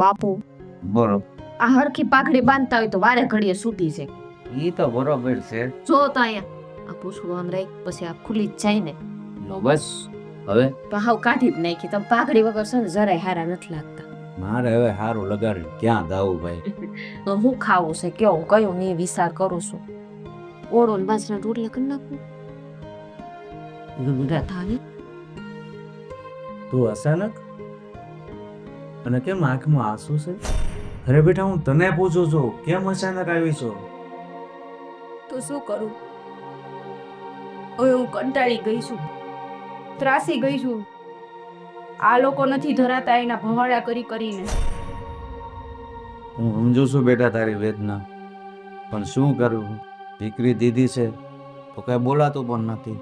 બાપુ બરોબર. આ હરખી પાઘડી બાંધતા હોય તો વારે ઘડીએ છૂટી છે. ઈ તો બરોબર છે. જો તો અહીંયા આ પૂછવું આમ રહી પછી આ ખુલી જ જાય ને. લો બસ હવે તો હાવ કાઢી જ નાખી. તમે પાઘડી વગર છે ને જરાય હારા નથી લાગતા. મારે હવે સારું લગાડી ક્યાં જાવું ભાઈ? હું ખાવું છે કેવું કયું નહીં વિચાર કરું છું. ઓળો ને બાજરા રોટલા કરી નાખું. લુગડા થાળી તું અચાનક અને કેમ આંખમાં આંસુ છે? અરે બેટા હું તને પૂછું છું કેમ અચાનક આવી છો? તો શું કરું? હવે હું કંટાળી ગઈ છું, ત્રાસી ગઈ છું. આ લોકો નથી ધરાતા એના ભવાડા કરી કરીને. હું સમજુ છું બેટા તારી વેદના, પણ શું કરું? દીકરી દીધી છે તો કઈ બોલાતું પણ નથી.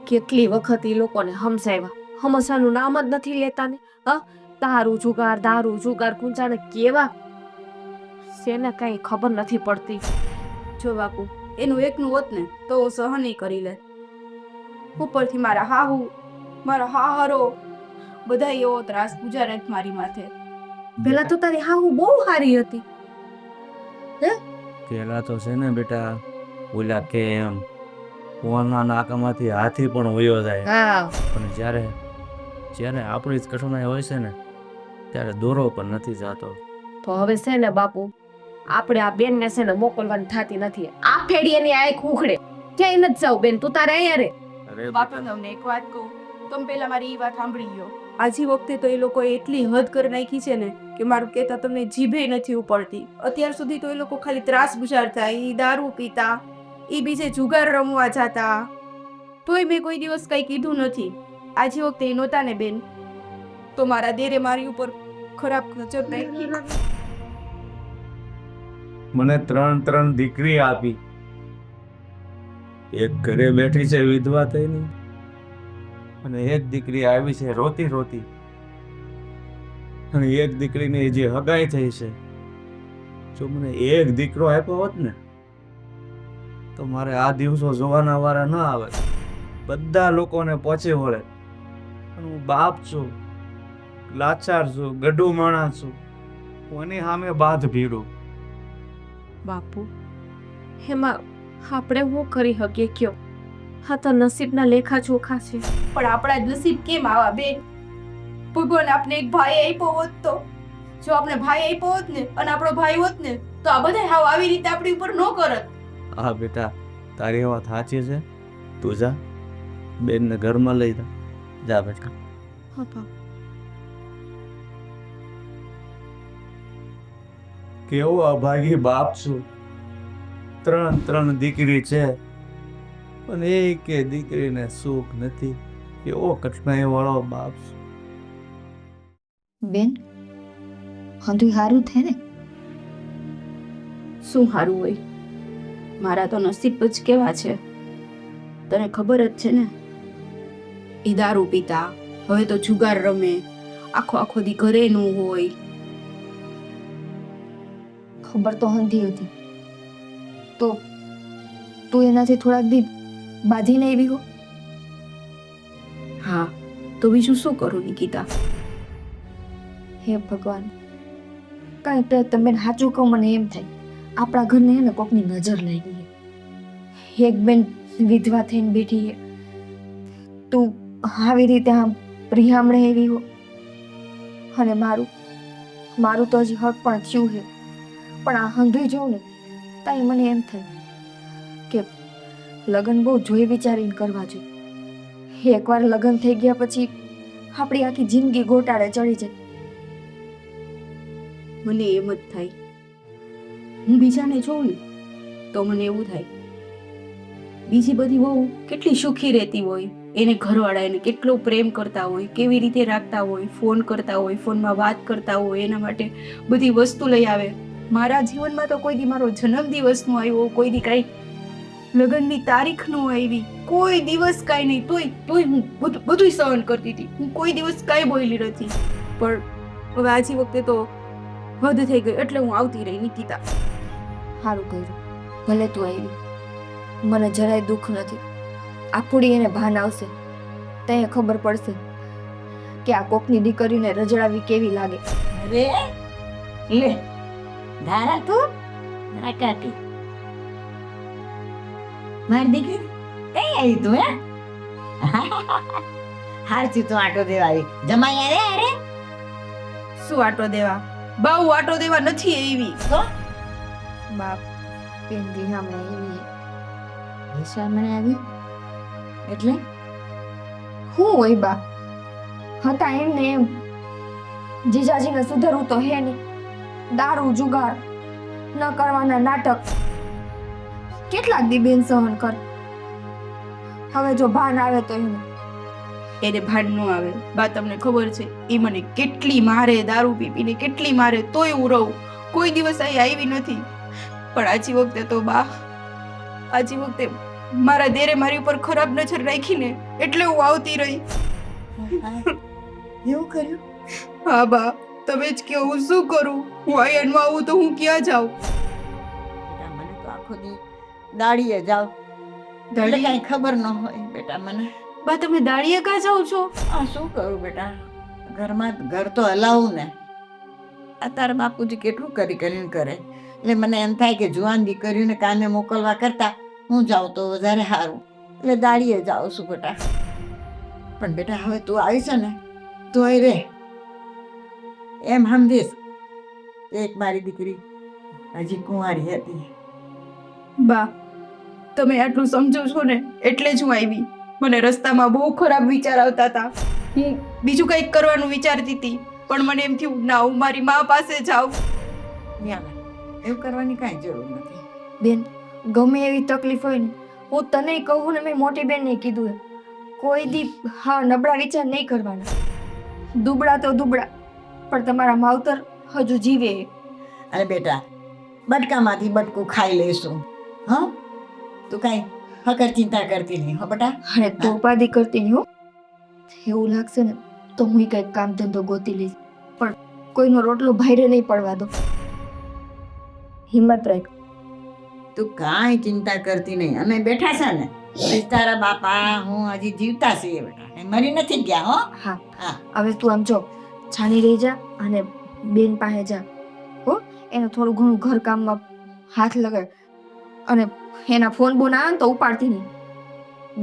કેટલી વખત એ લોકોને સમજાવ્યા, સમસ્યાનું નામ જ નથી લેતા ને. હા, દારૂ જુગાર કુંચાને કેવા શેને કઈ ખબર નથી પડતી. જો બાપુ એનું એકનું હોત ને તો હું સહન નહીં કરી લે. ઉપરથી મારા હાહુ મારા હાહરો બધા એવો ત્રાસ ગુજારે મારી માથે. પેલા તો તારી હાહુ બહુ સારી હતી. પેલા તો છે ને બેટા ઓલા કે એમ કોના નાકામાંથી હાથી પણ વયો જાય, હા, પણ જ્યારે જ્યારે આપણી જ કઠણાઈ હોય છે ને ત્યારે દોરો પણ નથી જાતો. તો હવે છે ને બાપુ આપણે આ બેન ને છે ને મોકલવાની થતી નથી. આ ફેડી એની આંખ ઉખડે ક્યાંય નથી જાવ બેન, તું તારે અહીંયા રે. અરે બાપુ તમને એક વાત કહું, તમે પેલા મારી એ વાત સાંભળી ગયો. આજી વખતે તો એ લોકોએ એટલી હદ કરી નાખી છે ને કે મારું કહેતા તમને જીભે નથી ઉપડતી. અત્યાર સુધી તો એ લોકો ખાલી ત્રાસ ગુજારતા, એ દારૂ પીતા, એ બીજે જુગાર રમવા જતા, તોય મેં કોઈ દિવસ કઈ કીધું નથી. આજી વખતે એ નહોતા ને બેન, તો મારા દેરે મારી ઉપર ખરાબ નજર નાખી. મને ત્રણ દીકરી આપી, એક ઘરે બેઠી છે વિધવા થઈને, અને એક દીકરી આવી છે રોતી રોતી, અને એક દીકરીની જે હગાઈ થઈ છે. જો મને એક દીકરો આપ્યો હોત ને તો મારે આ દિવસો જોવાના વાળા ન આવે, બધા લોકોને પહોંચી વળે. પણ હું બાપ છું, લાચાર છું, ગડું માણસ છું, હું એની સામે બાદ ભીડું. બાપુ એમાં આપણે શું કરી શકીએ કયો? હા તો નસીબના લેખા ચોખા છે. પણ આપણા નસીબ કેમ આવા બેન? ભગવાન આપણે એક ભાઈ આપ્યો હોત તો, જો આપણે ભાઈ આપ્યો હોત ને અને આપણો ભાઈ હોત ને તો આ બધા હાવ આવી રીતે આપણી ઉપર ન કરત. હા બેટા તારી વાત સાચી છે. તું જા બેનને ઘરમાં લઈ જા બેટા. હા બાપુ. કેવો અભાગી બાપ છું. ત્રણ દીકરી છે પણ એકે દીકરીને સુખ નથી. એવો કઠણાઈ વાળો બાપ છું. બેન હંધુય હારું થાય ને? શું સારું હોય? મારા તો નસીબ જ કેવા છે તને ખબર જ છે ને. એ દારૂ પીતા, હવે તો જુગાર રમે, આખો દી ઘરે નું હોય. ખબર તો હંધી હતી તો તું એનાથી થોડાક દી બાંધીને આવી હો. હા તો બીજું શું કરું નિકિતા? હે ભગવાન, કાંઈ તો તમે સાચું કહો મને એમ થાય આપણા ઘરને હે ને કોકની નજર લાગી છે. એક બેન વિધવા થઈને બેઠી છે, તું આવી રીતે આમ પ્રિયામણે એવી હો. અને મારું તો હજી હક પણ થયું છે, પણ આ હંધુઈ જોઉં ને તાઈ મને એમ થાય કે લગ્ન બહુ જોઈ વિચારીને કરવા જોઈએ. એકવાર લગ્ન થઈ ગયા પછી આપણી આખી જિંદગી ગોટાળે ચડી જાય. મને એમ જ થાય. હું બીજાને જોઉં ને તો મને એવું થાય બીજી બધી બહુ કેટલી સુખી રહેતી હોય, એને ઘરવાળા એને કેટલો પ્રેમ કરતા હોય, કેવી રીતે રાખતા હોય, ફોન કરતા હોય, ફોનમાં વાત કરતા હોય, એના માટે બધી વસ્તુ લઈ આવે. મારા જીવનમાં તો કોઈ દી મારો જન્મદિવસ નો આવ્યો, કોઈ દી કાંઈ લગ્નની તારીખ નો આવી, કોઈ દિવસ કાંઈ નહીં. તોય હું બધું સહન કરતી હતી. હું કોઈ દિવસ કાંઈ બોલી નથી. પણ હવે આજી વખતે તો હદ થઈ ગઈ એટલે હું આવતી રહી નિકિતા. સારું કર્યું ભલે તું આવી, મને જરાય દુઃખ નથી. આપણી એને ભાન આવશે ત્યાં ખબર પડશે કે આ કોકની દીકરીને રજડાવી કેવી લાગે. અરે લે ધારા તું કાકી મારી દીકરી કઈ આવી તું હે હારથી તું આટો દેવા આવી જમાઈ અરે અરે શું આટો દેવા? બહુ આટો દેવા નથી એવી. તો બાપ પેનથી સામે એવી સામે આવી એટલે હું હોય બા હતા એમ ને એમ જીજાજીને સુધરવું તો હે નહીં. દારૂ જુગાર ન કરવાના નાટક કેટલાક દી બેન સહન કર. હવે જો ભાન આવે તો એને એને ભાન ન આવે. બા તમને ખબર છે એ મને કેટલી મારે, દારૂ પીને કેટલી મારે, તોય હું રહું. કોઈ દિવસ અહીં આવી નથી. પણ આજી વખતે તો બા, આજી વખતે મારા દેરે મારી ઉપર ખરાબ નજર રાખીને એટલે હું આવતી રહી. એવું કર્યું હા બા, તમે જ કહો હું શું કરું? હું અહીંયા આવું તો હું ક્યાં જાઉં? બેટા મને તો આખો દી દાડીએ જાવ એટલે કઈ ખબર ન હોય બેટા મને. બા તમે દાળીએ કાં જાઓ છો? આ શું કરું બેટા, ઘરમાં ઘર તો હલાવું ને. આ તારા બાપુજી કેટલું કરીને કરે એટલે મને એમ થાય કે જુવાન દીકરીઓને કામે મોકલવા કરતા હું જાઉં તો વધારે સારું એટલે દાડીએ જાઉં છું બેટા. પણ બેટા હવે તું આવી છે ને તું અહીં રે એમ સમજીશ એક મારી દીકરી હજી કુંવારી હતી. બા તમે આટલું સમજો છો ને એટલે જ હું આવી. મને રસ્તામાં બહુ ખરાબ વિચાર આવતા હતા. હું બીજું કંઈક કરવાનું વિચારતી હતી, પણ મને એમ થયું ના, હું મારી મા પાસે જાઉં. એવું કરવાની કાંઈ જરૂર નથી. બેન ગમે એવી તકલીફ હોય ને હું તને કહું ને મેં મોટી બેનને કીધું એમ કોઈ દી હા નબળા વિચાર નહીં કરવાના. દુબળા તો દુબળા પણ તમારા માવતર હજુ જીવે. અને બેટા બટકામાંથી બટકું ખાઈ લઈશું. હા તું કાંઈ ફકર ચિંતા કરતી નહીં હો બેટા. અને તું ઉપાધિ કરતી નહીં હો. એવું લાગશે ને તો હું કંઈક કામ ધંધો ગોતી લઈશ, પણ કોઈનો રોટલો ભાઈરે નહીં પડવા દો. હિંમત રાખ. તું કાંઈ ચિંતા કરતી નહીં. અમે બેઠા છે ને તારા બાપા હું હજી જીવતા છીએ બેટા, એ મરી નથી ગયા હો. હા હા હવે તું આમ જો છાની રહી જા અને બેન પાસે જા હો. એને થોડું ઘણું ઘર કામમાં હાથ લગાડ અને એના ફોન બોન આવે ને તો ઉપાડતી નહીં.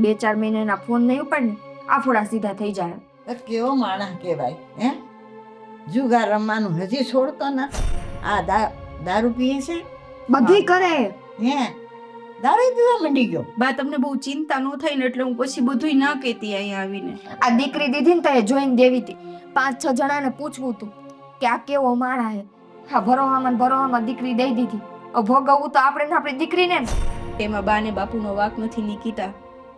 2-4 મહિનાના ફોન નહીં ઉપાડ ને આફોડા સીધા થઈ જાય. તો કેવો માણસ કહેવાય હે, જુગાર રમવાનું હજી છોડતો ના. આ દારૂ પીએ છે બધુંય કરે. હે દારૂ પીવા મંડી ગયો. બા તમને બહુ ચિંતા ન થાય ને એટલે હું પછી બધુંય ના કહેતી અહીંયા આવીને. આ દીકરી દીધી ને તો એ જોઈને દેવી હતી. 5-6 જણાને પૂછવું તું કે આ કેવો માણા હે. હા ભરોહામાં દીકરી દઈ દીધી. ભોગવવું તો આપણે ને આપણી દીકરીને ને. એમાં બા ને બાપુનો વાંક નથી નિકિતા.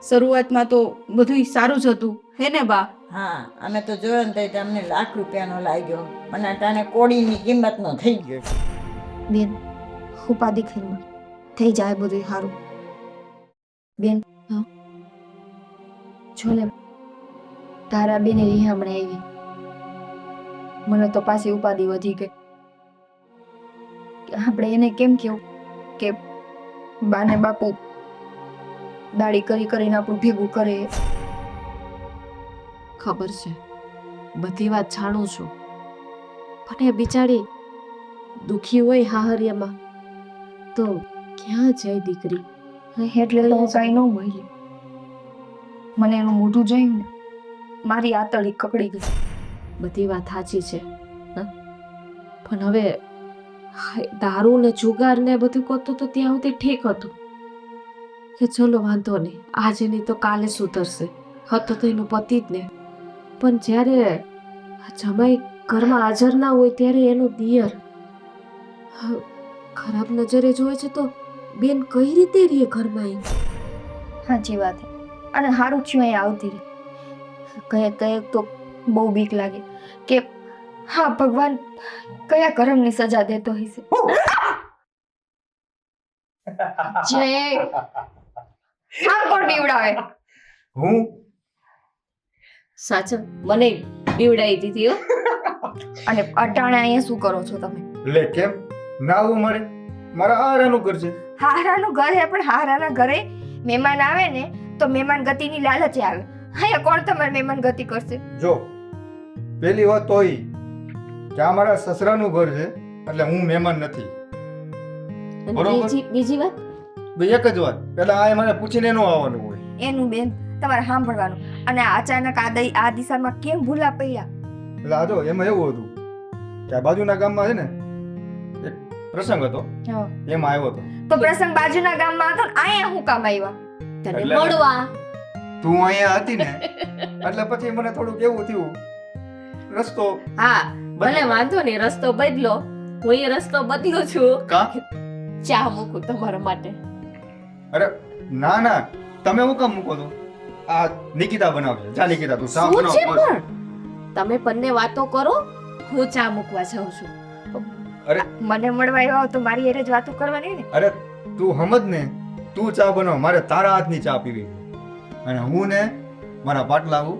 શરૂઆતમાં તો બધુંય સારું જ હતું હે ને બા? હા અમે તો જોયો ને તો અમને લાખ રૂપિયાનો લાગ્યો અને તાને કોડીની કિંમતનો થઈ ગયો. બેન ઉપાધિ ખીરમાં થઈ જાય બધું સારું. બેન હા જો ને તારા બેને હમણાં આવી. મને તો પાછી ઉપાધિ વધી ગઈ કે આપણે એને કેમ કેવું કે બાને બાપુ દાડી કરીને આપણું ભેગું કરે. ખબર છે, બધી વાત જાણું છું, પણ એ બિચારી દુખી હોય હાહરિયામાં તો ક્યાં જાય દીકરી? એટલે તો હું કાંઈ ન બોલી. મને એનું મોઢું જોયું ને મારી આતળી કકડી ગઈ. બધી વાત સાચી છે હં? પણ હવે દારૂ ને જુગાર ને બધું કરતો તો ત્યાં સુધી ઠીક હતું કે ચલો વાંધો નહીં, આજે નહીં તો કાલે સુધરશે. હતો તો એનો પતિ જ ને. પણ જ્યારે જમાઈ ઘરમાં હાજર ના હોય ત્યારે એનો દિયર ખરાબ નજરે જોવે છે તો બેન કઈ રીતે રહે ઘરમાં? એ સાચી વાત છે. અને સારું થયું અહીં આવતી રહી. કહે તો બહુ બીક લાગે કે હા ભગવાન કયા કર્મની સજા દેતો હશે. જય આમ કોણ બીવડાવે? હું સાચા મને બીવડાવી દીધી હો. અને અટાણે અહીંયા શું કરો છો તમે? લે કેમ ના આવું મારે? મારા હારાનું ઘર છે. હારાનું ઘર હે પણ હારાના ઘરે મહેમાન આવે ને તો મહેમાન ગતિની લાલચે આવે. અહીંયા કોણ તમારે મહેમાન ગતિ કરશે? જો પહેલી વાત તો ઈ કે આ મારા સસરાનું ઘર છે એટલે હું મહેમાન નથી. અને બરોબર. બીજી વાત ભાઈ એક જ વાત, પેલા આ મારે પૂછીને ન આવવાનું હોય. એનું બેન તમારે સાંભળવાનું. અને અચાનક આ દિશામાં કેમ ભૂલા પડ્યા? એટલે આ જો એમાં એવું હતું કે આ બાજુના ગામમાં છે ને એક પ્રસંગ હતો, હા. એમાં આવ્યો હતો. તો પ્રસંગ બાજુના ગામમાં હતો ને અહીંયા હું કામ આવ્યા? તને એટલે- મળવા તું અહીંયા હતી ને એટલે પછી મને થોડુંક એવું થયું, રસ્તો હા ભલે વાંધો નહીં, રસ્તો બદલો, હું એ રસ્તો બદલું છું. કા ચા મૂકું તમારા માટે. અરે ના ના, તમે હું કામ મૂકો છો? આ નિકિતા બનાવશે. જા નિકિતા, તું સાવ શું છે બનાવ. પણ તમે બંને વાતો કરો, હું ચા મૂકવા જાઉં છું. મને મળવા આવ્યા તો મારી હારે જ વાતો કરવાની ને. અરે તું સમજ ને, તું ચા બનાવ, મારે તારા હાથની ચા પીવી છે. અને હું ને મારા પાટલા આવું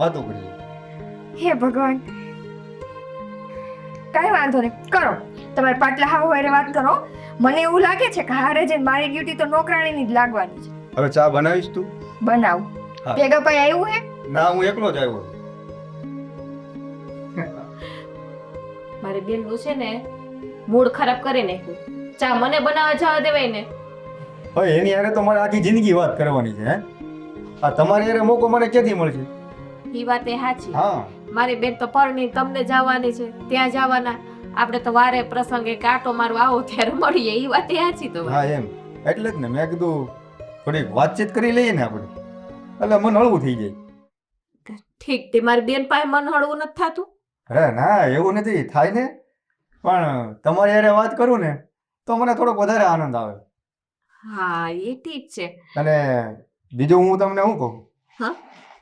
વાતો કરીએ. હે ભગવાન, કાંઈ વાંધો નહીં, કરો તમારે પાટલા હાવ હારે વાત કરો. મને એવું લાગે છે કે હારે જઈને મારી ડ્યુટી તો નોકરાણીની જ લાગવાની છે. હવે ચા બનાવીશ તું? બનાવ. હા. ભેગા ભાઈ આવ્યું હે? ના, હું એકલો જ આવ્યો. મારી બેનનું છે ને મૂડ ખરાબ કરી નાખ્યું. ચા મને બનાવવા જવા દેવાય ને. હવે એની હારે તો મારે આખી જિંદગી વાત કરવાની છે. હે, આ તમારી હારે મોકો મને ક્યાંથી મળશે? એ વાત એ સાચી. હા, મારી બેન તો પરણી તમને જવાની છે, ત્યાં જવાના. આપણે તો વારે પ્રસંગે કાંટો મારવા આવો ત્યારે મળીએ. એ વાત એ સાચી તો. હા એમ એટલે જ ને મેં કીધું થોડીક વાતચીત કરી લઈએ ને આપણે, એટલે મન હળવું થઈ જાય. ઠીક, તે મારી બેન પાસે મન હળવું નથી થતું. અરે ના, એવું નથી, થાય ને, પણ તમારી હારે વાત કરું ને તો મને થોડોક વધારે આનંદ આવે. હા એ ઠીક છે. અને બીજું હું તમને શું કહું, હા?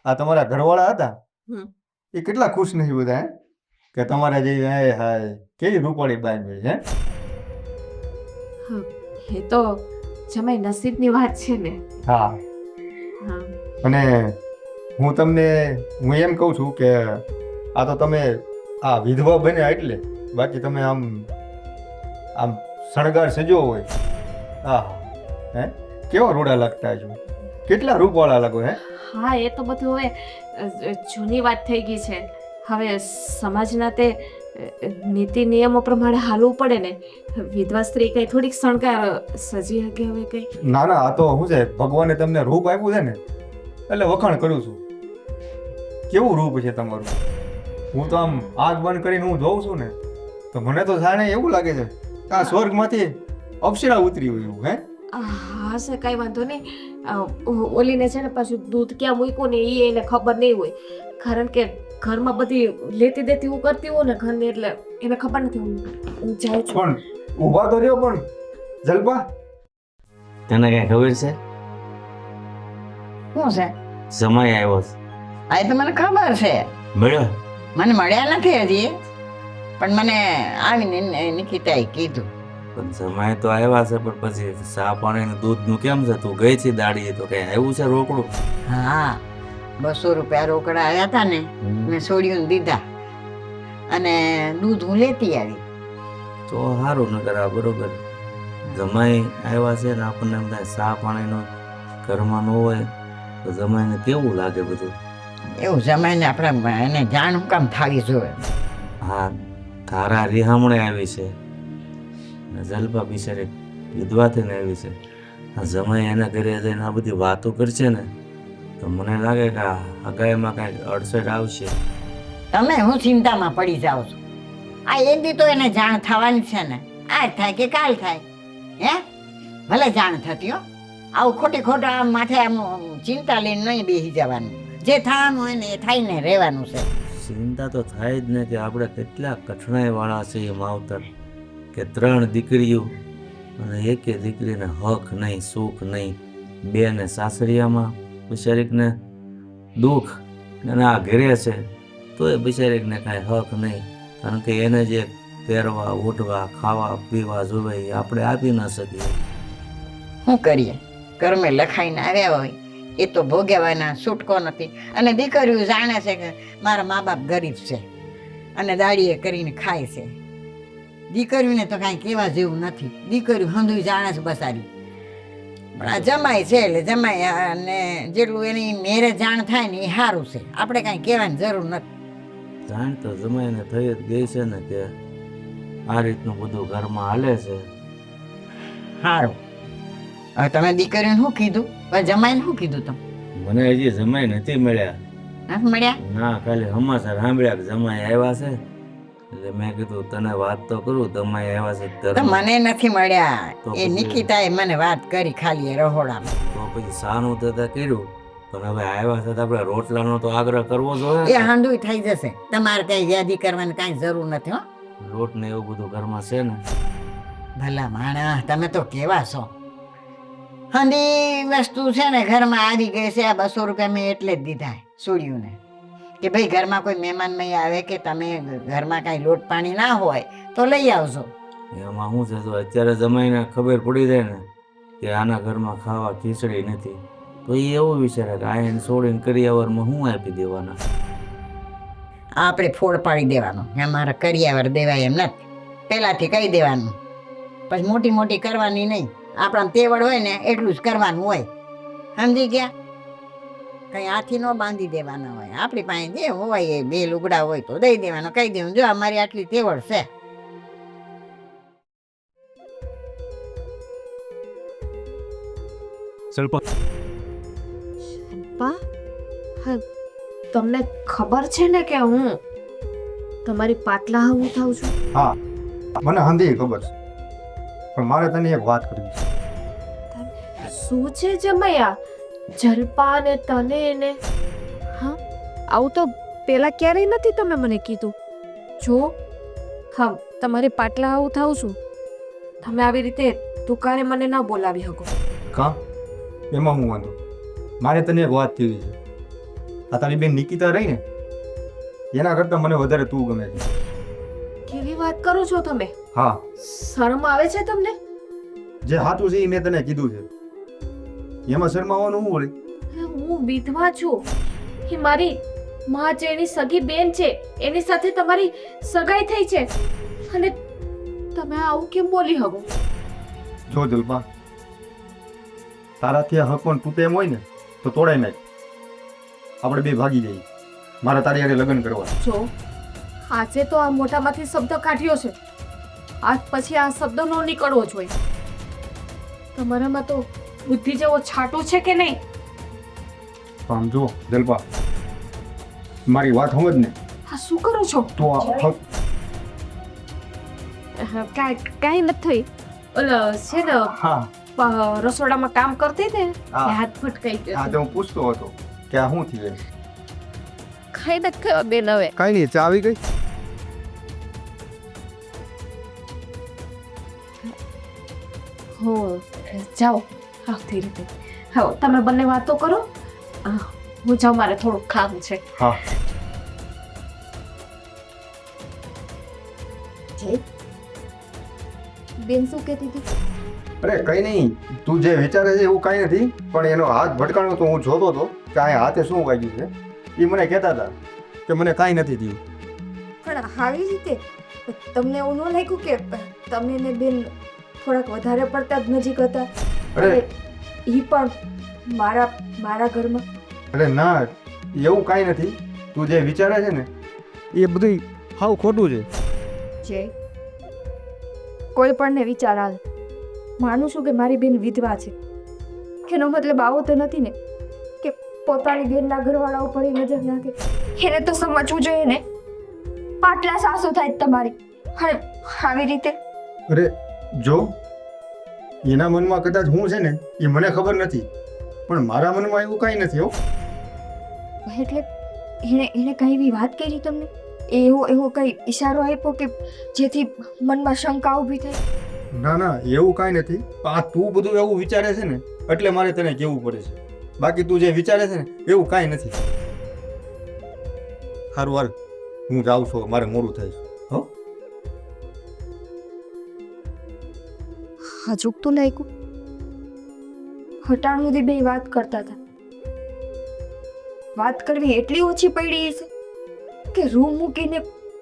આ તમારા ઘરવાળા હતા હમ. એ કેટલા ખુશ નથી બધા, હે? કે તમારા જેવી હાય હાય કેવી રૂપાળી બાઈ છે. એ તો જમાઈ નસીબની વાત છે ને. હા, હા અને હું એમ કહું છું કે આ તો તમે આ વિધવા બન્યા એટલે, બાકી તમે આમ શણગાર સજ્યો હોય, હા હે, કેવા રૂડા લાગતા છો, કેટલા રૂપવાળા લાગો. હે હા, એ તો બધું હવે જૂની વાત થઈ ગઈ છે. હવે સમાજના તે નીતિ નિયમો પ્રમાણે હાલવું પડે ને. વિધવા સ્ત્રી કઈ થોડીક શણગાર સજી હકે હવે કઈ. ના ના, આ તો શું છે, ભગવાને તમને રૂપ આપ્યું છે ને એટલે વખાણ કરું છું. કેવું રૂપ છે તમારું. હું તો આમ આંખ બંધ કરીને હું જોઉં છું ને તો મને તો જાણે એવું લાગે છે કે આ સ્વર્ગમાંથી અપ્સરા ઉતરી હોય એવું. હે હા સર, કઈ વાંધો નહીં. ઓલીને છે ને પાછું દૂધ ક્યાં મૂક્યું ને એ એને ખબર નહીં હોય. કારણ કે ઘરમાં બધી લેતી દેતી હું કરતી હોઉં ને ઘરની, એટલે એને ખબર નથી. હું જાઉં છું. પણ ઊભા તો રહ્યો, પણ જલપા તને કઈ ખબર છે? શું છે? સમય આવ્યો છે. આ તો મને ખબર છે, મળ્યો? મને મળ્યા નથી હજી, પણ મને આવીને નિકિતાએ કીધું. પણ સમય તો આવ્યા છે, પણ પછી ચા પાણી ને દૂધ નું કેમ છે? તું ગઈ છે દાડીએ તો કઈ આવ્યું છે રોકડું? હા, 200 રૂપિયા રોકડા આવ્યા હતા ને, મેં છોડીઓને દીધા અને દૂધ હું લેતી આવી. તો સારું ન કરા, બરોબર. જમાઈ આવ્યા છે ને આપણને એમ થાય ચા પાણીનો ઘરમાં ન હોય તો જમાઈને કેવું લાગે બધું. એવું જમાઈને આપણે એને જાણ હું કામ થાવી જોઈએ. હા, તારા રિહામણે આવી છે ને જલપા બિચારી વિધવા થઈને આવી છે. આ જમાઈ એના ઘરે જઈને આ બધી વાતો કરશે ને તો મને લાગે કે આ હગાઈમાં કાંઈક અડચણ આવશે. તમે હું ચિંતામાં પડી જાઓ છો. આ એક દી તો એને જાણ થવાની છે ને, આજ થાય કે કાલ થાય. હે, ભલે જાણ થતી હો. આવું ખોટા આમ માથે આમ ચિંતા લઈને નહીં બેસી જવાનું. જે થવાનું હોય ને એ થઈને રહેવાનું છે. ચિંતા તો થાય જ ને કે આપણે કેટલા કઠણાઈ વાળા છે એ માવતર, કે 3 દીકરીઓ અને એકે દીકરીને હક નહીં, સુખ નહીં. 2 ને સાસરિયામાં બિચારીકને દુઃખ, અને આ ઘરે છે તો એ બિચારીકને કાંઈ હક નહીં. કારણ કે એને જે પહેરવા ઓઢવા ખાવા પીવા જોવે એ આપણે આપી ન શકીએ. શું કરીએ, કર્મે લખાઈને આવ્યા હોય એ તો ભોગવવાના છૂટકો નથી. અને દીકરીઓ જાણે છે કે મારા મા બાપ ગરીબ છે અને દાડીએ કરીને ખાય છે. દીકરીઓને તો કાંઈ કહેવા જેવું નથી. દીકરીઓ હંધુય જાણે છે બસારી. પણ આ જમાય છે એટલે જમાય, અને જેટલું એની મેરે જાણ થાય ને એ સારું છે. આપણે કાંઈ કહેવાની જરૂર નથી. જાણ તો જમાઈને થઈ જ ગઈ છે ને કે આ રીતનું બધું ઘરમાં હાલે છે. સારું. હવે તમે દીકરીને શું કીધું? હવે જમાઈને શું કીધું તમે? મને હજી જમાઈ નથી મળ્યા. નથી મળ્યા? ના, ખાલી સમાચાર સાંભળ્યા કે જમાઈ આવ્યા છે. એટલે મેં કીધું તને વાત તો કરું, જમાઈ આવ્યા છે તો ઘરમાં. મને નથી મળ્યા. તો એ પછી? નિકિતાએ મને વાત કરી ખાલી એ રહોડામાં. તો પછી સાનું થતા કર્યું, પણ હવે આવ્યા છે તો આપણે રોટલાનો તો આગ્રહ કરવો એ જોઈએ. હાંડુય થઈ જશે. તમારે કઈ યાદી કરવાની કાંઈ જરૂર નથી હો. લોટ ને એવું બધું ઘરમાં છે ને. ભલા માણસ, તમે તો કેવા છો. હંધી વસ્તુ છે ને ઘરમાં આવી ગઈ છે. આ 200 રૂપિયા મેં એટલે જ દીધા સોડિયુંને કે ભાઈ ઘરમાં કોઈ મહેમાન નહીં આવે કે તમે ઘરમાં કાંઈ લોટ પાણી ના હોય તો લઈ આવજો. એમાં શું છે, તો અત્યારે જમાઈને ખબર પડી જાય ને કે આના ઘરમાં ખાવા ખીચડી નથી, તો એ એવું વિચારે કે આઈને છોડીને કરિયાવરમાં હું આપી દેવાના. આપણે ફોડ પાડી દેવાનો. અમારે કરિયાવર દેવાય એમ નથી. પહેલાથી કહી દેવાનું. પછી મોટી મોટી કરવાની નહીં. આપણા તેવડ હોય ને એટલું જ કરવાનું હોય. સમજી ગયા? કઈ હાથી ન બાંધી દેવાના હોય. આપણી પાસે જે હોય એ 2 લુગડા હોય તો દઈ દેવાનો. કહી દેવાનું, જો અમારી આટલી તેવડ છે. પા હા, તમને ખબર છે ને કે હું તમારી પાટલા હું થાઉં છું? હા, મને હંધી ખબર છે, પણ મારે તને એક વાત કરવી છે. શું છે જમૈયા? જલપા ને તને ને હા, આવું તો પેલા ક્યારેય નથી તમે મને કીધું. જો હા, તમારી પાટલા આવું થાઉં છું. તમે આવી રીતે દુકાને મને ના બોલાવી શકો. કા એમાં હું વાંધો? મારે તને એક વાત કહેવી છે. આ તારી બેન નિકિતા રહી ને, એના કરતાં મને વધારે તું ગમે છે. કેવી વાત કરો છો તમે? હા, શરમ આવે છે તમને? જે સાચું છે એ મેં તને કીધું છે. એમાં શરમાવાનું શું વળી? હું વિધવા છું. એ મારી માં છે, એની સગી બેન છે, એની સાથે તમારી સગાઈ થઈ છે અને તમે આવું કેમ બોલી શકો? જો જલપા, તારાથી આ હક પણ તૂટે એમ હોય ને તો તોડાઈ નાખ. આપણે બે ભાગી જઈએ. મારા તારી હારે લગ્ન કરવા. જો આજે તો આ મોઢામાંથી શબ્દ કાઢ્યો છે, આજ પછી આ શબ્દ નો નીકળવો જોઈએ. તમારામાં તો બુદ્ધિ જેવો છાટું છે કે નહીં? આમ જો જલપા, મારી વાત સમજ ને આ શું કરો છો? તો આ હક કાંઈ નથી. ઓલો છે ને હા રસોડામાં કામ કરતી હતી ને, હા. હાથ ફટકાઈ હા, ગયો. તો હું પૂછતો હતો કે આ શું થયું. ખાઈ નથી ખાવા બેન હવે. કાંઈ નહીં, ચા આવી ગઈ. હો જાઓ, આવતી રીતે. હા, તમે બંને વાતો કરો. હું જાઉં, મારે થોડુંક કામ છે. હા, બેન શું કહેતી હતી? અરે કઈ નહીં, તું જે વિચારે છે એવું કાંઈ નથી, પણ એનો હાથ ભટકાણો તો હું જોતો હતો કે આ હાથે શું વાગ્યું છે. એ મને કહેતા હતા કે મને કાંઈ નથી થયું. પણ આવી રીતે તમને એવું ન લાગ્યું કે તમે ને બેન થોડાક વધારે પડતા જ નજીક હતા? અરે એ પણ મારા ઘરમાં. અરે ના, એવું કાંઈ નથી. તું જે વિચારે છે ને એ બધું હાવ ખોટું છે. જે કોઈ પણ ને વિચાર આવે. માનું છું કે મારી બેન વિધવા છે, એનો મતલબ આવો તો નથી ને કે પોતાની બેનના ઘરવાળા ઉપર એ નજર નાખે. એને તો સમજવું જોઈએ ને. પાટલા સાસુ થાય જ તમારી. અને આવી રીતે અરે જો, એના મનમાં કદાચ હું છે ને એ મને ખબર નથી, પણ મારા મનમાં એવું કાંઈ નથી હો. એટલે એને કઈ એવી વાત કરી તમને? એવો કઈ ઈશારો આપ્યો કે જેથી મનમાં શંકા ઊભી થાય? ના ના, એવું કાંઈ નથી. આ તું બધું એવું વિચારે છે ને એટલે મારે તને કહેવું પડે છે. બાકી તું જે વિચારે છે ને એવું કાંઈ નથી. સારું હાલ, હું જાઉં છું, મારે મોડું થાય છે. હો, હજુક તો લાગ્યું હટાણ સુધી બે વાત કરતા હતા. વાત કરવી એટલી ઓછી પડી છે કે રૂમ મૂકીને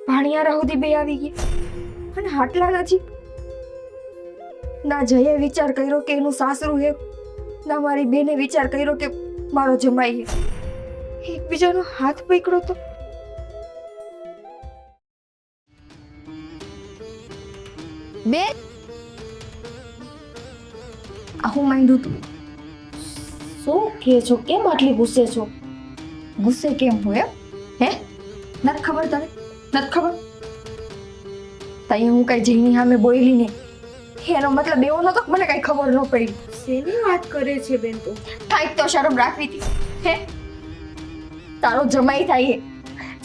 ભાણિયારા સુધી બે આવી ગયા. અને આટલા નજીક. ના જયે વિચાર કર્યો કે એનું સાસરું હે, ના મારી બેને વિચાર કર્યો કે મારો જમાઈ હે. એકબીજાનો હાથ પકડ્યો તો બેન આ હું માંડ્યું તું શું કહે છો? કેમ આટલી ગુસ્સે છો? ગુસ્સે કેમ હોય હે નથી ખબર તને નથી ખબર તઈ હું કઈ જઈની સામે બોલી નહીં એનો મતલબ એવો નતો કે મને કઈ ખબર ન પડી શેની વાત કરે છે બેન તું? કાંઈક તો શરમ રાખવી હતી હે તારો જમાઈ થાય હે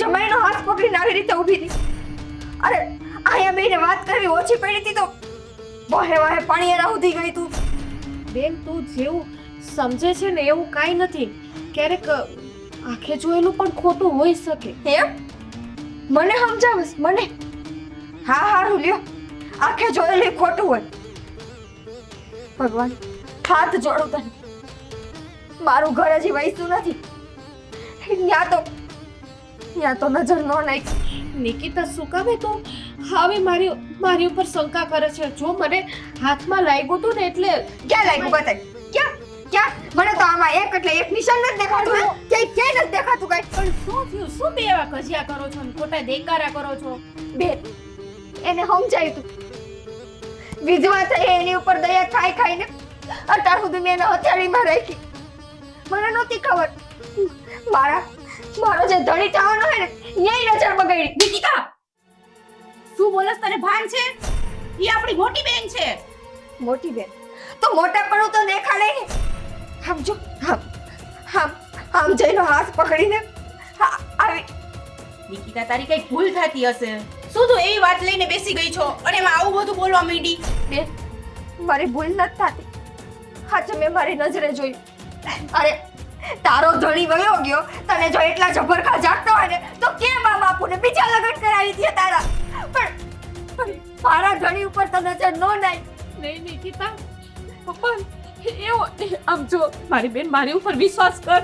જમાઈનો હાથ પકડીને આવી રીતે ઊભી હતી અરે અહીંયા બેને વાત કરવી ઓછી પડી હતી તો વાહે વાહે પાણી એના ઉધી ગઈ તું બેન તું જેવું સમજે છે ને એવું કાંઈ નથી. ક્યારેક આંખે જોયેલું પણ ખોટું હોઈ શકે. એમ મને સમજાવસ મને હા હારું લ્યો આંખે જોયેલું ખોટું હોય ભગવાન હાથ જોડું તને મારું ઘર હજી વૈસું નથી ત્યાં તો નજર ન નાખી નિકિતા શું કામે તું હવે મારી ઉપર શંકા કરે છે? જો મને હાથમાં લાગ્યું હતું ને એટલે ક્યાં લાગ્યું બતાય ક્યાં મને તો આમાં એક એટલે એક નિશાન નથી દેખાતું હે ક્યાંય નથી દેખાતું કઈ પણ શું થયું? શું બે એવા કજિયા કરો છો ને ખોટા દેકારા કરો છો? બેન એને સમજાયું તું વિધવા થઈ એની ઉપર દયા ખાઈને અત્યાર સુધી મેં એને હથિયારીમાં રાખી મને નહોતી ખબર મારો જે ધણી થવાનો હોય ને ન્યાય નજર બગાડી નિકિતા શું બોલસ? તને ભાન છે? ઈ આપણી મોટી બેન છે. મોટી બેન તો મોટા પણ તો દેખાડે ને સમજો આમ જઈનો હાથ પકડીને આવી નિકિતા તારી કઈ ભૂલ થતી હશે. શું તું એવી વાત લઈને બેસી ગઈ છો અને એમાં આવું બધું બોલવા માંડી? બેન મારી ભૂલ નથી થતી હાચે મેં મારી નજરે જોયું અરે તારો ધણી વયો ગયો તને જો એટલા જબરખા જાગતો હોય ને તો કેમ આ બાપુને બીજા લગ્ન કરાવી દે તારા પણ મારા ધણી ઉપર તો નજર નો નાઈ નહીં નિકિતા પપ્પા એવો આમ જો મારી બેન મારી ઉપર વિશ્વાસ કર.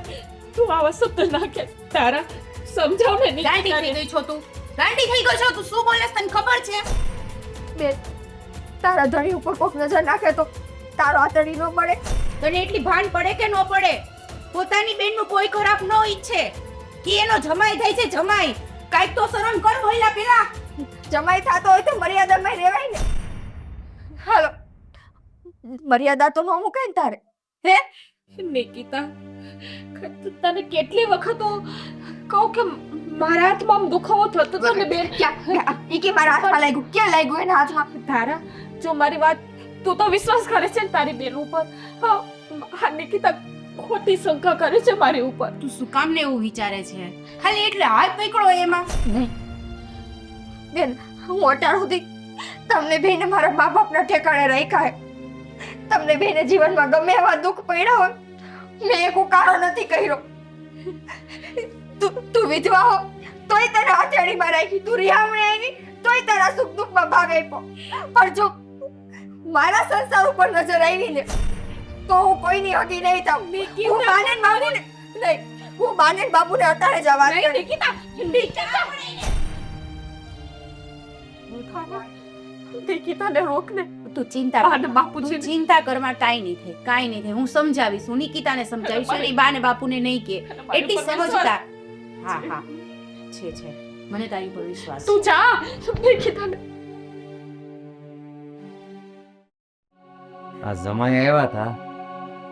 તું આવા શબ્દ ના કે તારા સમજાવ ને ગાંડી થઈ ગઈ છો તું. ગાંડી થઈ ગઈ છો તું. શું બોલસ તને ખબર છે? બેન તારા ધણી ઉપર કોક નજર નાખે તો તારો આતડી નો મળે તને એટલી ભાન પડે કે ન પડે? પોતાની બેનનું કોઈ ખરાબ ન ઈચ્છે કે એનો જમાઈ થાય છે જમાઈ. કાંઈક તો શરમ કર બોલ્યા પેલા. જમાઈ થતો હોય તો મર્યાદામાં રહેવાય ને હાલો મર્યાદા તો ન મુકાય ને તારે હે નિકિતા તને કેટલી વખત કહું કે મારા હાથમાં આમ દુખાવો થતો હતો ને બેન. ઈ કે મારા હાથમાં લાગ્યું ક્યાં લાગ્યું એના હાથમાં તારા જો મારી વાત તું તો વિશ્વાસ કરે છે ને તારી બેન ઉપર. હા નિકિતા ખોટી શંકા કરે છે મારી ઉપર. તું શું કામ ને એવું વિચારે છે? ખાલી એટલે હાથ પકડો એમાં. નહીં બેન હું અત્યાર સુધી તમને બેને મારા મા બાપના ઠેકાણે રાખ્યા હે તમને બેને જીવનમાં ગમે એવા દુઃખ પડ્યા હોય મેં એક ઉકાળો નથી કર્યો તું વિધવા હો તોય તને હથેળીમાં રાખી તું રિહામણે આવી તોય તારા સુખ દુઃખમાં ભાગ આપ્યો પણ જો મારા સંસાર ઉપર નજર આવી ને તો હું કોઈની હકી નહીં થાઉં હું માને બાબુને નહીં હું માને બાબુને અટાણે જવા નિકિતાને રોક ને. તું ચિંતા બાને બાપુજી ચિંતા કરવામાં કાંઈ નહીં થાય. હું સમજાવીશ. હું નિકિતાને સમજાવીશ. એ બાને બાપુને નહીં કે એટલી સમજદાર. હા છે મને તારી પર વિશ્વાસ. તું જા નિકિતાને. આ જમાઈ આવ્યા હતા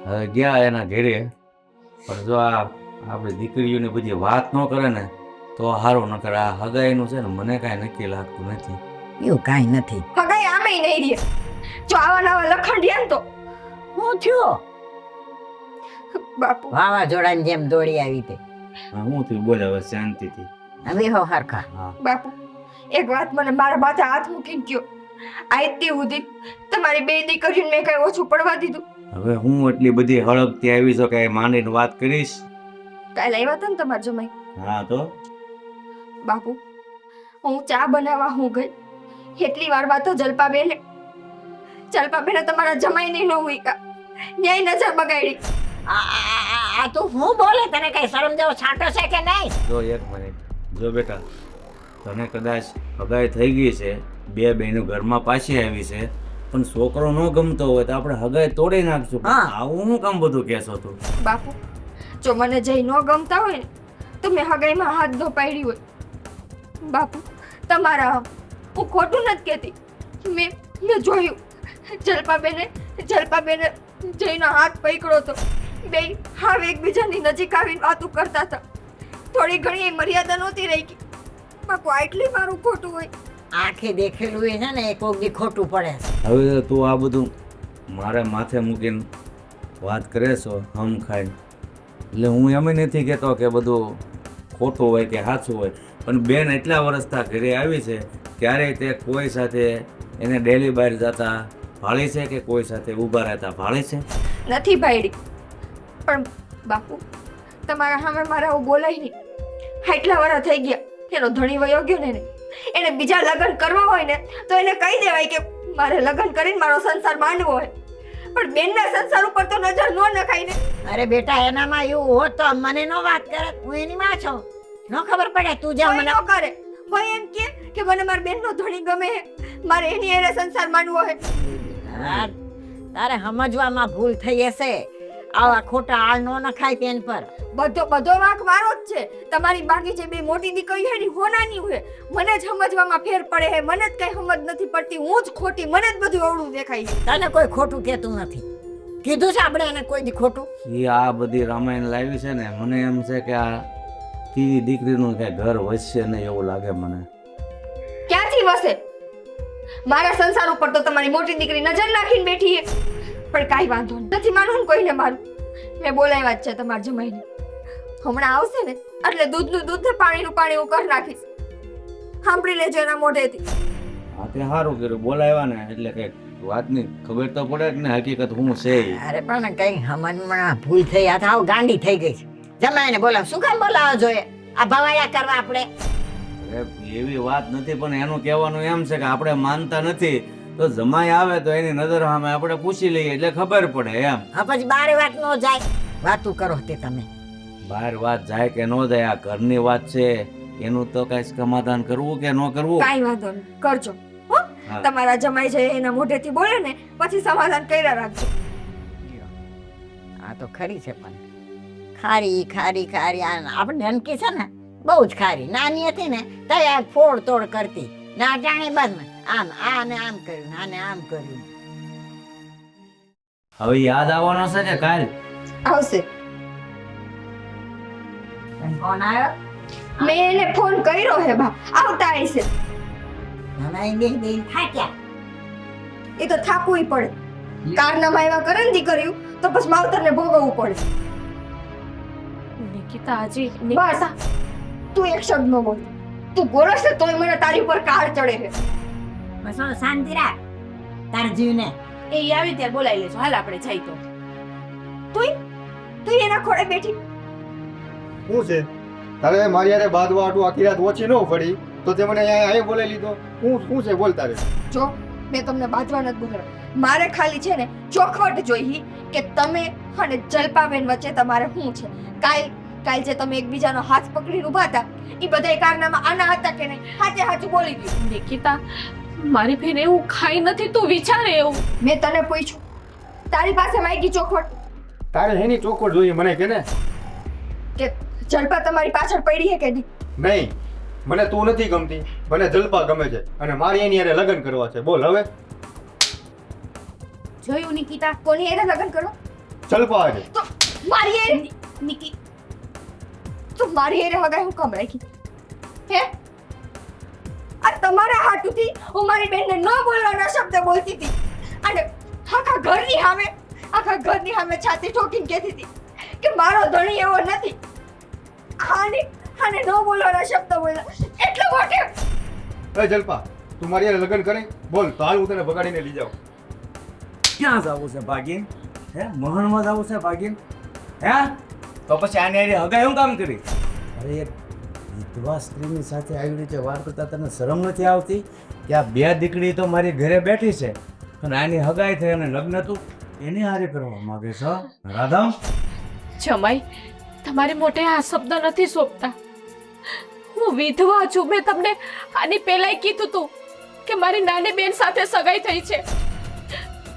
હવે ગયા એના ઘરે પણ જો આ આપણી દીકરીઓની બધી વાત ન કરે ને તો સારું ન કરે. આ હગાઈનું છે ને મને કાંઈ નક્કી લાગતું નથી. એવું કાંઈ નથી. હગાઈ આમેય નહીં રહે જો આવા નવા લખણ રહ્યા ને તો હું થયો બાપુ વાવાઝોડાની જેમ દોડી આવી તે હા હું તું બોલે હવે શાંતિથી. હવે હો હરખા હા બાપુ એક વાત મને મારા માથે હાથ મૂકીને કયો આયતી સુધી તમારી બે દીકરીઓને મેં કઈ ઓછું પડવા દીધું? હવે હું એટલી બધી હળગતી આવી છો કે માંડીને વાત કરીશ. કાલે આવ્યા હતા ને તમારા જમાઈ હા તો બાપુ હું ચા બનાવવા હું ગઈ એટલી વારમાં તો જલપાબેને તમારા જમાઈ નહીં ન હોય ન્યાય નજર બગાડી. આ તું હું બોલે તને કઈ શરમ જેવો છાંટો છે કે નહીં? જો એક મિનિટ જો બેટા તને કદાચ હગાઈ થઈ ગઈ છે બે બહેનો ઘરમાં પાછી આવી છે પણ છોકરો ન ગમતો હોય તો આપણે હગાઈ તોડી નાખશું. હા. આવું હું કામ બધું કહેશો તું? બાપુ જો મને જઈ ન ગમતા હોય ને તો મેં હગાઈમાં હાથ ધોપાડી હોય બાપુ તમારા હું ખોટું નથી કહેતી મેં મેં જોયું જલપાબેને જયનો હાથ પકડ્યો તો બે હાવ એકબીજાની નજીક આવીને વાતો કરતા હતા. થોડી ઘણી મર્યાદા નહોતી રહી ગઈ. બાપુ આટલી મારું ખોટું હોય? આંખે દેખેલું એ છે ને એ કોક દી ખોટું પડે છે. હવે તું આ બધું મારે માથે મૂકીને વાત કરે છો હમ ખાઈને, એટલે હું એમ નથી કહેતો કે બધું ખોટું હોય કે સાચું હોય, પણ બેન એટલા વર્ષથી ઘરે આવી છે, ક્યારેય તે કોઈ સાથે એને ડેલી બહાર જતા ભાળી છે કે કોઈ સાથે ઊભા રહેતા ભાળી છે? નથી ભાઈડી. પણ બાપુ તમારા સામે મારે આવું બોલાય નહીં. આટલા વર્ષ થઈ ગયા, એનો ધણી વયો ગયો ને એને બીજા લગ્ન કરવા હોય ને તો એને કહી દેવાય કે મારે લગ્ન કરીને મારો સંસાર માંડવો હોય. પણ બેનના સંસાર ઉપર તો નજર ન નખાય ને. અરે બેટા એનામાં એવું હોત તો મને નો વાત કરે. હું એની માં છું, નો ખબર પડે. તું જા કોઈ મને ન કરે. કોઈ એમ કે મને મારી બેનનો ધણી ગમે છે, મારે એની એને સંસાર માંડવો છે. તારે સમજવામાં ભૂલ થઈ હશે. આવા ખોટા આળ નો નખાય તેન પર. બધો વાંક મારો જ છે. તમારી બાકી જે બે મોટી દીકરી છે ને હોનાની હોય. મને જ સમજવામાં ફેર પડે છે, મને જ કઈ સમજ નથી પડતી. હું જ ખોટી, મને જ બધું અવળું દેખાય છે. તને કોઈ ખોટું કહેતું નથી. કીધું છે આપણે એને કોઈ દી ખોટું? એ આ બધી રામાયણ લાવી છે ને, મને એમ છે કે આ તીરી દીકરીનું કઈ ઘર વસશે નહીં એવું લાગે મને. ક્યાંથી વસે? મારા સંસાર ઉપર તો તમારી મોટી દીકરી નજર નાખીને બેઠી છે. પણ કાંઈ વાંધો નથી, માનું ને કોઈને મારું. મેં બોલાવ્યા જ છે તમારા જમાઈને. હમણાં આવશે ને એટલે દૂધનું દૂધ ને પાણીનું પાણી હું કરી નાખીશ. સાંભળી લેજો એના મોઢેથી. હા તે સારું કર્યું બોલાવ્યા ને, એટલે કઈક વાતની ખબર તો પડે જ ને હકીકત હું છે ઈ. અરે પણ કઈ સમજમાં ભૂલ થઈ. આ થાવ ગાંડી થઈ ગઈ છે. જમાઈને બોલાવ. શું કામ બોલાવવા જોઈએ? આ ભવાયા કરવા આપણે? અરે એવી વાત નથી, પણ એનું કહેવાનું એમ છે કે આપણે માનતા નથી તો જમાઈ આવે તો એની નજર સામે આપણે પૂછી લઈએ એટલે ખબર પડે એમ. હા પછી બારે વાત ન જાય. વાતું કરો તે તમે. બહાર વાત જાય કે ન જાય, આ ઘરની વાત છે, એનું તો કઈ સમાધાન કરવું કે ન કરવું. કાંઈ વાંધો નહીં, કરજો હો. હા. તમારા જમાઈ છે એના મોઢેથી બોલે ને પછી સમાધાન કર્યા રાખજો. આ તો ખરી છે પણ ખારી ખારી ખારી. આપણે નનકી છે ને બહુ જ ખારી. નાની હતી ને તૈયાર ફોડ તોડ કરતી. ના જાણે બસ આમ આને આમ કર્યું, આને આમ કર્યું. હવે યાદ આવવાનો છે કે કાલ? આવશે. ફોન આવ્યો? મેં એને ફોન કર્યો હે બા, આવતા હશે. નાના એ બે થાક્યા. એ તો થાકવું પડે. કારનામા એવા કરે ને દીકરીઓ તો પછી માવતરને ભોગવવું પડે. નિકિતા હજી બસ આ, તું એક શબ્દ ન બોલ. તું બોલશ ને તોય મને તારી ઉપર કાળ ચડે છે. બસ હવે શાંતિ રાખ તાર જીવને. એ આવી ત્યારે બોલાવી લેજો. હાલ આપણે જઈ તો. તું એના ખોળે બેઠી. શું છે તારે મારી યારે બાદવા આટું આખી રાત ઓછી ન પડી તો તે મને અહીંયા બોલાવી લીધો. શું છે બોલ તારે? જો મેં તમને બાંધવા નથી બોલાવ્યા. મારે ખાલી છે ને ચોખવટ જોઈ કે તમે અને જલપાબેન વચ્ચે તમારે શું છે. કાલ જે તમે એકબીજાનો હાથ પકડીને ઊભા હતા એ બધાય કારનામાં આના હતા કે નહીં? હાચે હાચું બોલી ગયું. નિકિતા, મારી બેન એવું ખાઈ નથી, તું વિચારે એવું. મેં તને પૂછ્યું, તારી પાસે માગી ચોખવટ તારે એની ચોખવટ જોઈએ મને કે ને? કે જલપા તમારી પાછળ પડી છે કે નહીં? નહીં, મને તું નથી ગમતી, મને જલપા ગમે છે અને મારી એની યારે લગ્ન કરવા છે. બોલ હવે. જોયું નિકિતા? કોની એને લગ્ન કરો? જલપા આજે તો મારી એ નિકી તો મારી એ હગાઈ હું કમ રાખી હે? આ તમારા હાથુથી હું મારી બેનને ન બોલવાના શબ્દ બોલતી હતી અને આખા ઘરની સામે છાતી ઠોકીને કહેતી હતી કે મારો ધણી એવો નથી. આને ન બોલવાના શબ્દ બોલ્યા એટલે મોટે. એ જલપા તું મારી યારે લગ્ન કરે? બોલ તો હાલ હું તને ભગાડીને લઈ જાઉં. ક્યાં જવું છે ભાગીન? હે મહણમાં જવું છે ભાગીન? હે તો પછી આને હારે હગાઈ હું કામ કરી? અરે એક વિધવા સ્ત્રીની સાથે આવી રીતે વાત કરતા તને શરમ નથી આવતી કે આ બે દીકરી તો મારી ઘરે બેઠી છે અને આની હગાઈ થઈ અને લગ્ન તું એની હારે કરવા માંગે છો? રાધમ, જમાઈ, તમારી મોટે આ શબ્દ નથી સોંપતા. હું વિધવા છું. મેં તમને આની પહેલાય કીધું તું કે મારી નાની બેન સાથે સગાઈ થઈ છે.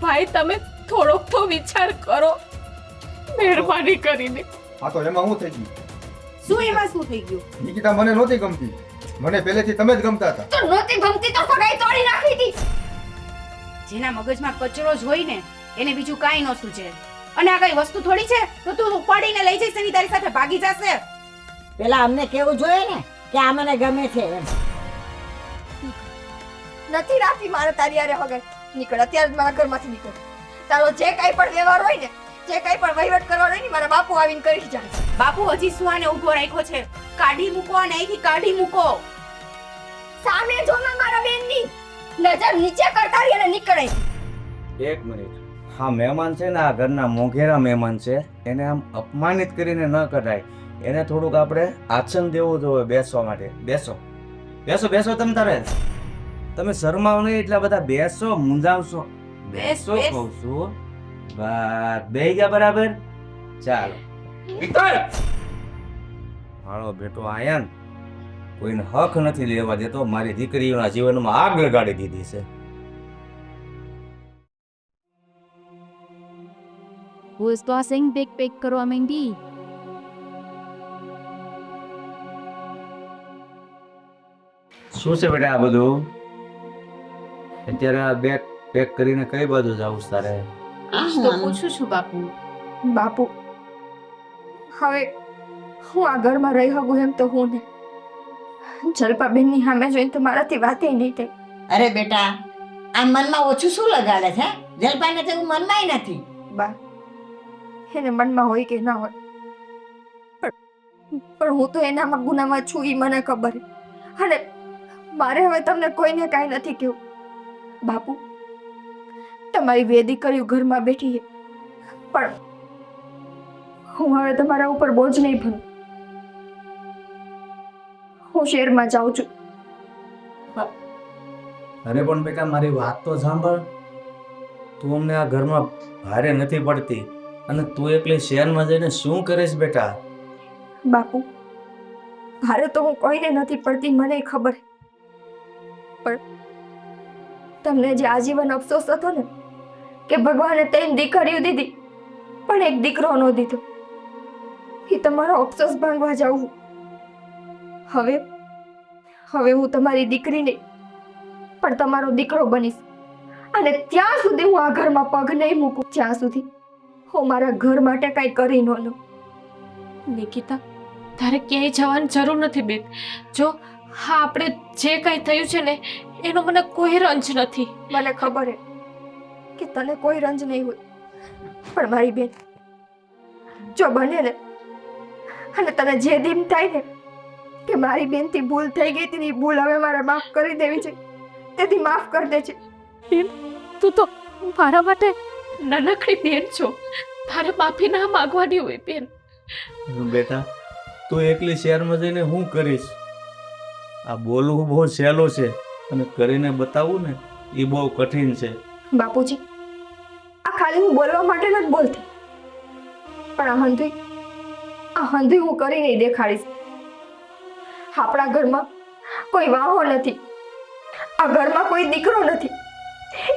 ભાઈ તમે થોડોક તો વિચાર કરો મહેરબાની કરીને. આ તો એમાં હું થઈ ગયું. શું એમાં શું થઈ ગયું? નિકિતા મને નહોતી ગમતી, મને પહેલેથી તમે જ ગમતા હતા. તો નહોતી ગમતી તો સગાઈ તોડી નાખી હતી. જેના મગજમાં કચરો જ હોય ને એને બીજું કાંઈ ન સૂચે. અને આ કઈ વસ્તુ થોડી છે તો તું ઉપાડીને લઈ જઈશ એની તારી સાથે ભાગી જશે. પેલા અમને કેવું જોઈએ ને કે આ મને ગમે છે એમ. નથી રાખવી મારે તારી હારે વગર. નીકળ અત્યારે જ મારા ઘરમાંથી નીકળ. તારો જે કાંઈ પણ વ્યવહાર હોય ને, જે કાંઈ પણ વહીવટ કરવાનો હોય ને મારા બાપુ આવીને કરી જાય. બાપુ હજી શું આને ઊભો રાખ્યો છે? કાઢી મૂકો અને અહીંથી કાઢી મૂકો. સામે જો ને મારા બેનની નજર નીચે કરતા રહી અને નીકળે. એક મિનિટ. હા, મહેમાન છે ને, આ ઘરના મોંઘેરા મહેમાન છે, એને આમ અપમાનિત કરીને ન કરાય. એને થોડુંક આપણે આસન દેવું જોઈએ બેસવા માટે. બેસો બેસો બેસો. તમે તારે તમે શરમાવ નહીં એટલા બધા. બેસો, મૂંઝાવશો. બેસો બેસ. કહું છું. બસ બેહી ગયા બરાબર. ચાલો નીકળ. મારો બેટો આયન કોઈને હક નથી લેવા દેતો. મારી દીકરીઓના જીવનમાં આગ લગાડી દીધી છે. Wo ist das Ding Big Big કરવા માંડી? શું છે બેટા આ બધું? અત્યારે આ બેગ પેક કરીને કઈ બાજુ જાવું છે તારે? તો પૂછું છું બાપુ. બાપુ હવે હું આ ઘરમાં રહી શકું એમ તો હું ને. જલપાબેનની સામે જોઈને તો મારાથી વાતે નહીં થઈ. અરે બેટા, આ મનમાં ઓછું શું લગાડે છે? જલપાને તો એવું મનમાંય નથી. બા એને મનમાં હોય કે ના હોય પણ હું તો એનામાં ગુનામાં છું એ મને ખબર છે. અને મારે હવે તમને કોઈને કાંઈ નથી કહેવું. બાપુ તમારી બે દીકરીઓ ઘરમાં બેઠી છે પણ હું હવે તમારા ઉપર બોજ નહીં ભરું. હું શહેરમાં જાઉં છું. અરે પણ બેટા મારી વાત તો સાંભળ. તું અમને આ ઘરમાં ભારે નથી પડતી અને તું એકલી શહેરમાં જઈને શું કરીશ બેટા? બાપુ ભારે તો હું કોઈને નથી પડતી, મને ખબર. પણ તમને જે આજીવન અફસોસ હતો ને કે ભગવાને 3 દીકરીઓ દીધી પણ એક દીકરો ન દીધો, એ તમારો અફસોસ ભાંગવા જાઉં. હવે હવે હું તમારી દીકરી નહીં પણ તમારો દીકરો બનીશ. અને ત્યાં સુધી હું આ ઘરમાં પગ નહીં મૂકું જ્યાં સુધી હું મારા ઘર માટે કાંઈ કરી ન લઉં. નિકિતા, તારે ક્યાંય જવાની જરૂર નથી બેન. જો હા, આપણે જે કાંઈ થયું છે ને એનો મને કોઈ રંજ નથી. મને ખબર છે કે તને કોઈ રંજ નહીં હોય પણ મારી બેન જો બને ને અને તને જે દીમ થાય ને કે મારી બેનથી ભૂલ થઈ ગઈ હતી ને એ ભૂલ હવે મારે માફ કરી દેવી છે તેથી માફ કરી દે છે. બેન, તું તો મારા માટે નાનકડી બેન છો. તારે માફી ના માંગવાની હોય બેન. બેટા તું એકલી શહેરમાં જઈને શું કરીશ? આ બોલવું બહુ સહેલું છે અને કરીને બતાવવું ને એ બહુ કઠિન છે. બાપુજી આ ખાલી હું બોલવા માટે નથી બોલતી પણ આ હંધુઈ હું કરી નહીં દેખાડીશ. આપણા ઘરમાં કોઈ વાહો નથી, આ ઘરમાં કોઈ દીકરો નથી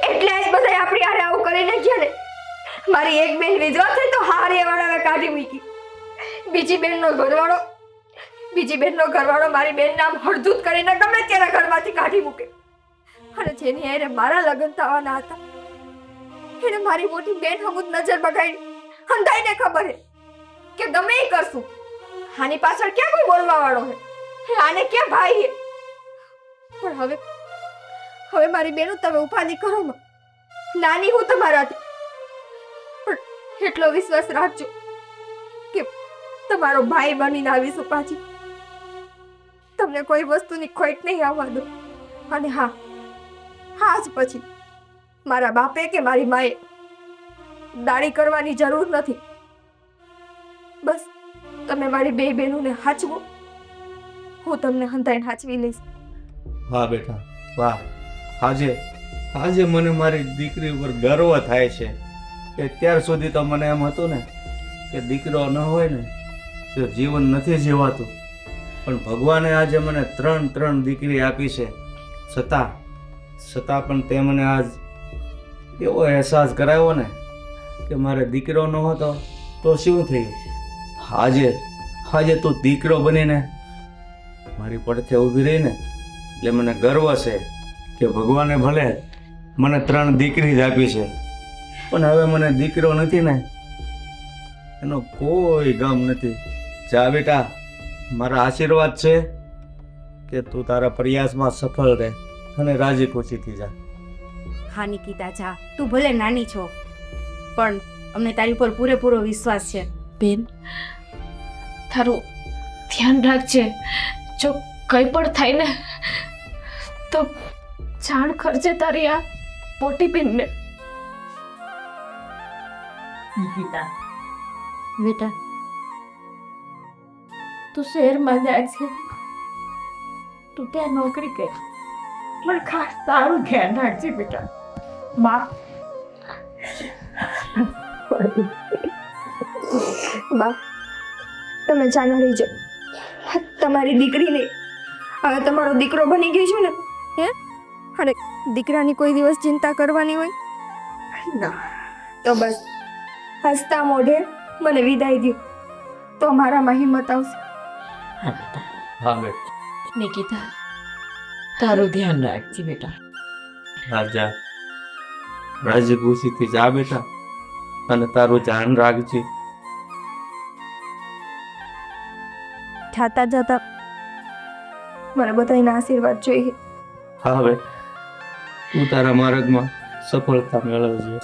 એટલે આજ બધા આપણી હારે આવું કરીને ગયા ને. મારી એક બેન વિધવા થઈ તો હારે વાળાને કાઢી મૂકી. બીજી બેનનો ઘરવાળો મારી બેન નામ હળદૂત કરીને ગમે તેના ઘરમાંથી કાઢી મૂકે. અને જેની હારે મારા લગ્ન થવાના હતા એને મારી મોટી બેન હમુદ નજર બગાડી. હંધાઈને ખબર છે કે ગમે એ કરશું, આની પાછળ ક્યાં કોઈ બોલવા વાળો છે, આને ક્યાં ભાઈ છે. પણ હવે મારી બેનો તમે ઉપાધિ કરો માં, નાની હું તમારાથી પણ એટલો વિશ્વાસ રાખજો કે તમારો ભાઈ બનીને આવીશું પાછી. તમને કોઈ વસ્તુની ખોટ નહીં આવવા દો. અને હા જ પછી મારા બાપે કે મારી માએ દાડી કરવાની જરૂર નથી. બસ તમે મારી બે બહેનોને હાચવો, હું તમને હંતાઈને હાચવી લઈશ. વાહ બેટા વાહ. આજે મને મારી દીકરી ઉપર ગર્વ થાય છે કે અત્યાર સુધી તો મને એમ હતું ને કે દીકરો ન હોય ને તો જીવન નથી જીવાતું. પણ ભગવાને આજે મને 3 દીકરી આપી છે. છતાં પણ તે મને આજ એવો અહેસાસ કરાવ્યો ને કે મારે દીકરો ન હતો તો શું થયું. આજે તું દીકરો બનીને મારી પડખે ઊભી રહીને એટલે મને ગર્વ છે કે ભગવાને ભલે મને 3 દીકરી જ આપી છે, પણ હવે મને દીકરો નથી ને એનો કોઈ ગમ નથી. જા બેટા, મારા આશીર્વાદ છે કે તું તારા પ્રયાસમાં સફળ રહે અને રાજી ખુશીથી જા. હા નિકિતા જા, તું ભલે નાની છો પણ અમને તારી ઉપર પૂરેપૂરો વિશ્વાસ છે. બેન તારું ધ્યાન રાખજે. જો કંઈ પણ થાય ને તો જાણ કરજે તારી આ મોટી બેનને. નિકિતા, બેટા તું શહેરમાં જાય છે, તું ત્યાં નોકરી કર, પણ ખાસ તારું ધ્યાન રાખજે બેટા. બા બા તમે જાણ રહી જાઓ. તમારી દીકરી નહીં, હવે તમારો દીકરો બની ગયો છે ને, હે? અને દીકરાની કોઈ દિવસ ચિંતા કરવાની હોય ના, તો બસ હસતા મોઢે મને વિદાય દો તો મારામાં હિંમત આવશે. હા બેટા, નિકિતા, તારું ધ્યાન રાખજે બેટા. રાજા રાજી ખુશીથી જા બેટા, અને તારું ધ્યાન રાખજે. જાતા જાતા મને બધાના આશીર્વાદ જોઈએ. હા બેટા, તું તારા માર્ગમાં સફળતા મેળવજે.